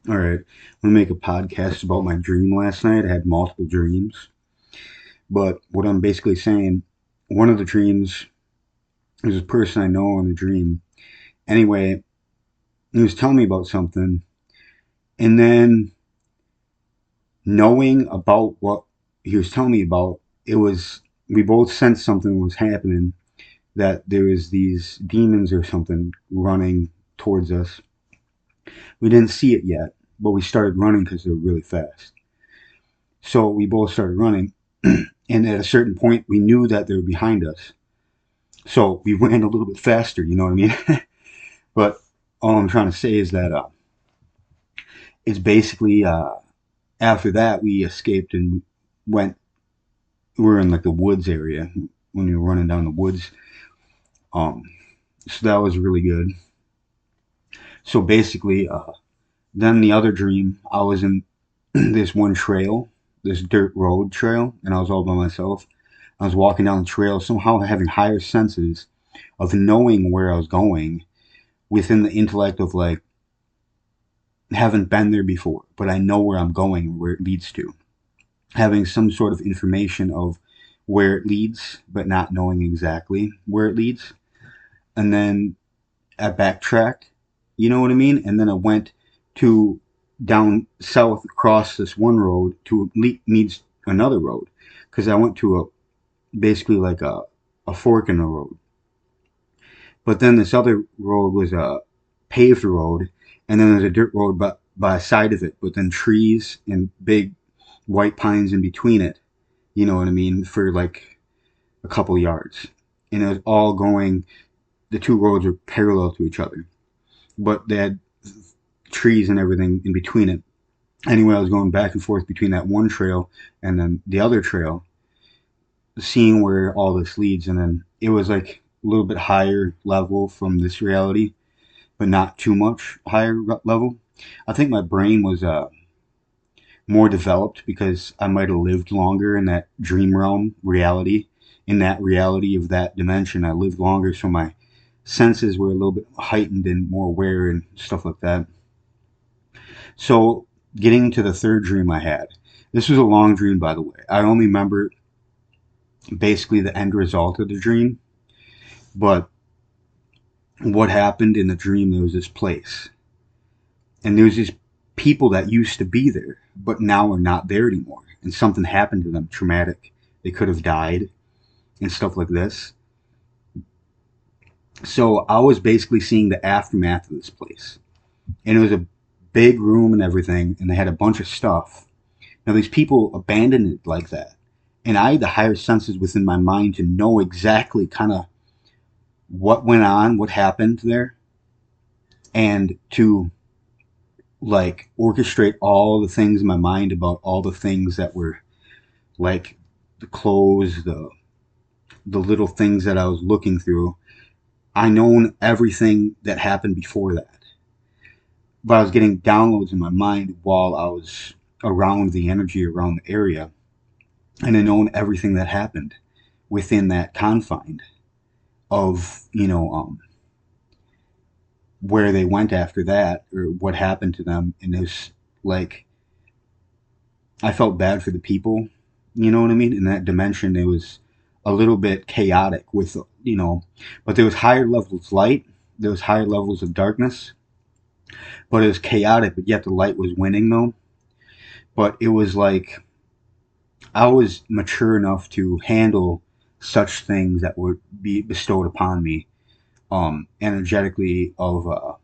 All right, I'm gonna make a podcast about my dream last night. I had multiple dreams, but what I'm basically saying, one of the dreams is a person I know in the dream. Anyway, he was telling me about something, and then knowing about what he was telling me about, it was we both sensed something was happening. That there was these demons or something running towards us. We didn't see it yet, but we started running because they were really fast. So we both started running, and at a certain point, we knew that they were behind us. So we ran a little bit faster, you know what I mean? But all I'm trying to say is that it's basically after that we escaped and went. We were in like the woods area when we were running down the woods. Um, so that was really good. So basically, then the other dream, I was in this one trail, this dirt road trail, and I was all by myself. I was walking down the trail, somehow having higher senses of knowing where I was going within the intellect of like, haven't been there before, but I know where I'm going, where it leads to. Having some sort of information of where it leads, but not knowing exactly where it leads. And then I backtracked, you know what I mean? And then I went to down south across this one road to meets another road because I went to a basically like a fork in the road. But then this other road was a paved road, and then there's a dirt road by the side of it, but then trees and big white pines in between it. You know what I mean? For like a couple yards. And it was all going, the two roads were parallel to each other, but they had trees and everything in between it. Anyway, I was going back and forth between that one trail and then the other trail, seeing where all this leads. And then it was like a little bit higher level from this reality, but not too much higher level. I think my brain was more developed because I might have lived longer in that dream realm reality. In that reality of that dimension, I lived longer, so my senses were a little bit heightened and more aware and stuff like that. So, getting to the third dream I had, this was a long dream, by the way. I only remember basically the end result of the dream, but what happened in the dream, there was this place, and there was these people that used to be there, but now are not there anymore, and something happened to them traumatic. They could have died and stuff like this. So I was basically seeing the aftermath of this place, and it was a big room and everything, and they had a bunch of stuff. Now these people abandoned it like that, and I had the higher senses within my mind to know exactly kind of what went on, what happened there, and to like orchestrate all the things in my mind about all the things that were like the clothes, the little things that I was looking through. I known everything that happened before that, but I was getting downloads in my mind while I was around the energy around the area, and I known everything that happened within that confine of where they went after that or what happened to them. And it's like I felt bad for the people, you know what I mean? In that dimension, it was a little bit chaotic with, but there was higher levels of light, there was higher levels of darkness, but it was chaotic, but yet the light was winning though. But it was like I was mature enough to handle such things that would be bestowed upon me energetically of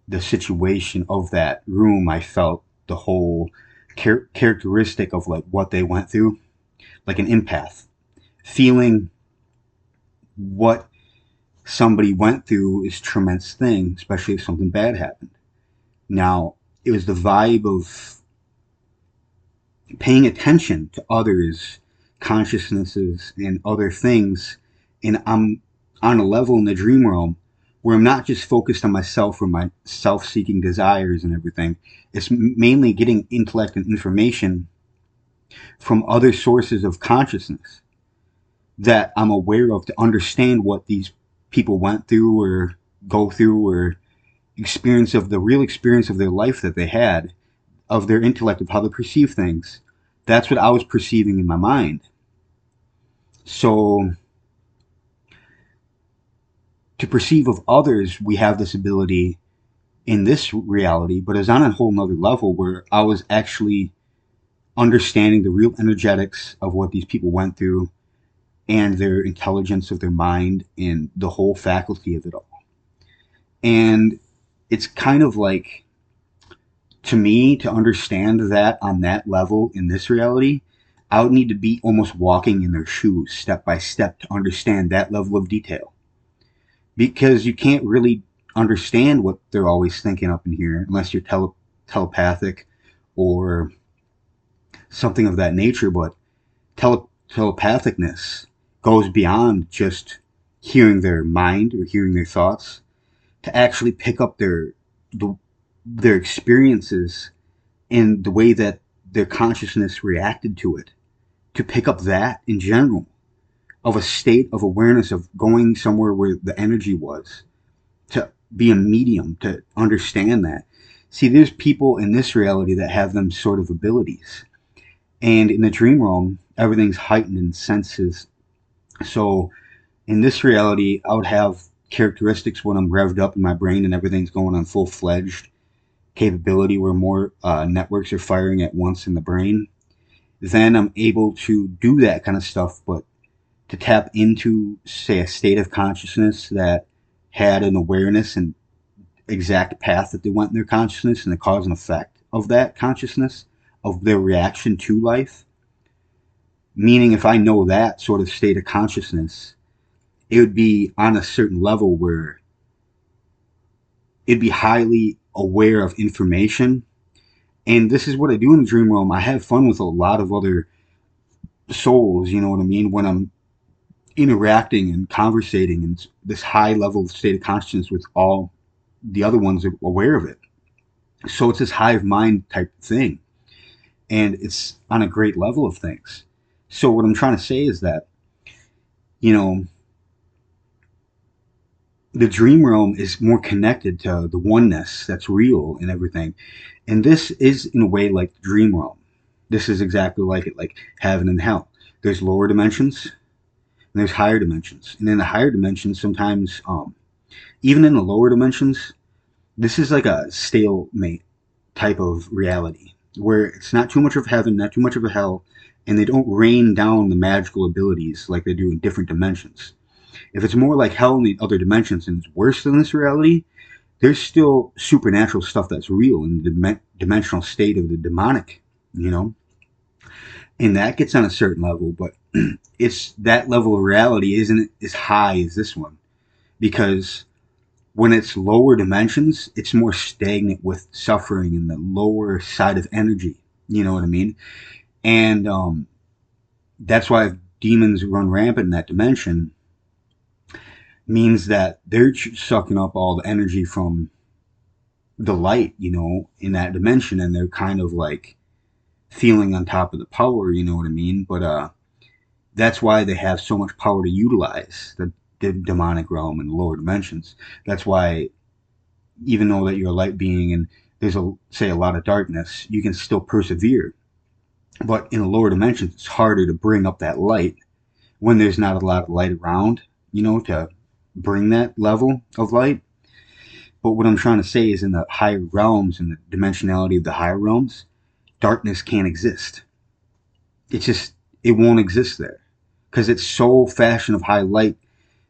the situation of that room. I felt the whole characteristic of like what they went through, like an empath, feeling what somebody went through is a tremendous thing, especially if something bad happened. Now, it was the vibe of paying attention to others' consciousnesses and other things. And I'm on a level in the dream realm where I'm not just focused on myself or my self seeking desires and everything. It's mainly getting intellect and information from other sources of consciousness that I'm aware of to understand what these people went through or go through or experience of the real experience of their life that they had, of their intellect, of how they perceive things. That's what I was perceiving in my mind. So to perceive of others, we have this ability in this reality, but it's on a whole nother level where I was actually understanding the real energetics of what these people went through and their intelligence of their mind and the whole faculty of it all. And it's kind of like, to me, to understand that on that level in this reality, I would need to be almost walking in their shoes step by step to understand that level of detail. Because you can't really understand what they're always thinking up in here unless you're telepathic or something of that nature. But telepathicness goes beyond just hearing their mind or hearing their thoughts to actually pick up their experiences and the way that their consciousness reacted to it, to pick up that in general of a state of awareness of going somewhere where the energy was, to be a medium to understand that. See, there's people in this reality that have them sort of abilities, and in the dream realm everything's heightened in senses. So in this reality I would have characteristics when I'm revved up in my brain and everything's going on full-fledged capability where more networks are firing at once in the brain. Then I'm able to do that kind of stuff, but to tap into, say, a state of consciousness that had an awareness and exact path that they went in their consciousness and the cause and effect of that consciousness, of their reaction to life. Meaning, if I know that sort of state of consciousness, it would be on a certain level where it'd be highly aware of information. And this is what I do in the dream realm. I have fun with a lot of other souls, you know what I mean? When I'm interacting and conversating in this high level state of consciousness with all the other ones are aware of it. So it's this hive mind type thing. And it's on a great level of things. So what I'm trying to say is that, you know, the dream realm is more connected to the oneness that's real and everything. And this is in a way like the dream realm. This is exactly like it, like heaven and hell. There's lower dimensions and there's higher dimensions. And in the higher dimensions, sometimes, even in the lower dimensions, this is like a stalemate type of reality where it's not too much of heaven, not too much of a hell, and they don't rain down the magical abilities like they do in different dimensions. If it's more like hell in the other dimensions and it's worse than this reality, there's still supernatural stuff that's real in the dimensional state of the demonic, you know? And that gets on a certain level, but it's that level of reality isn't as high as this one. Because when it's lower dimensions, it's more stagnant with suffering in the lower side of energy. You know what I mean? And that's why if demons run rampant in that dimension, means that they're sucking up all the energy from the light, you know, in that dimension, and they're kind of like feeling on top of the power, you know what I mean? But that's why they have so much power to utilize the demonic realm and the lower dimensions. That's why, even though that you're a light being and there's a lot of darkness, you can still persevere. But in the lower dimensions, it's harder to bring up that light when there's not a lot of light around, you know, to bring that level of light. But what I'm trying to say is in the higher realms and the dimensionality of the higher realms, darkness can't exist. It's just, it won't exist there. Because it's so fashion of high light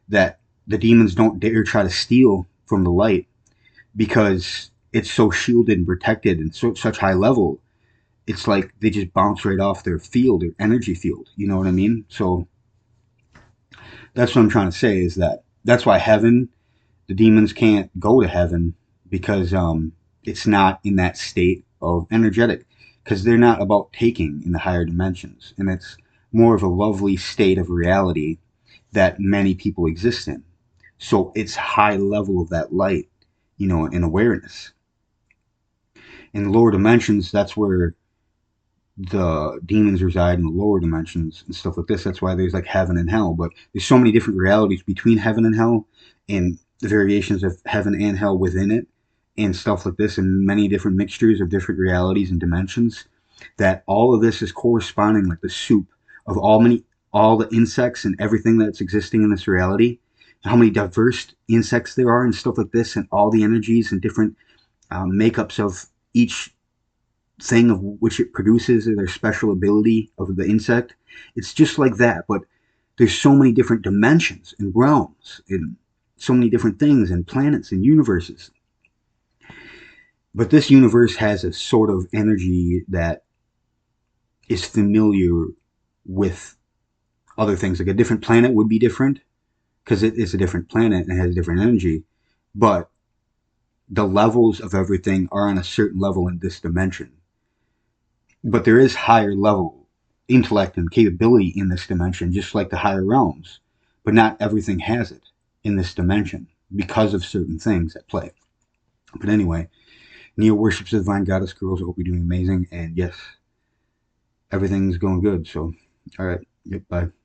that the demons don't dare try to steal from the light because it's so shielded and protected and such high level. It's like they just bounce right off their field, their energy field. You know what I mean? So that's what I'm trying to say is that that's why heaven, the demons can't go to heaven because it's not in that state of energetic, because they're not about taking in the higher dimensions, and it's more of a lovely state of reality that many people exist in. So it's high level of that light, you know, and awareness. In the lower dimensions, that's where the demons reside, in the lower dimensions and stuff like this. That's why there's like heaven and hell. But there's so many different realities between heaven and hell, and the variations of heaven and hell within it. and stuff like this, and many different mixtures of different realities and dimensions, that all of this is corresponding like the soup of all the insects and everything that's existing in this reality, how many diverse insects there are and stuff like this, and all the energies and different makeups of each thing of which it produces, or their special ability of the insect. It's just like that, but there's so many different dimensions and realms and so many different things and planets and universes. But this universe has a sort of energy that is familiar with other things. Like a different planet would be different because it is a different planet and has a different energy. But the levels of everything are on a certain level in this dimension. But there is higher level intellect and capability in this dimension, just like the higher realms. But not everything has it in this dimension because of certain things at play. But anyway, Neo worships the divine goddess girls. I hope you're doing amazing. And yes, everything's going good. So, all right. Yep. Bye.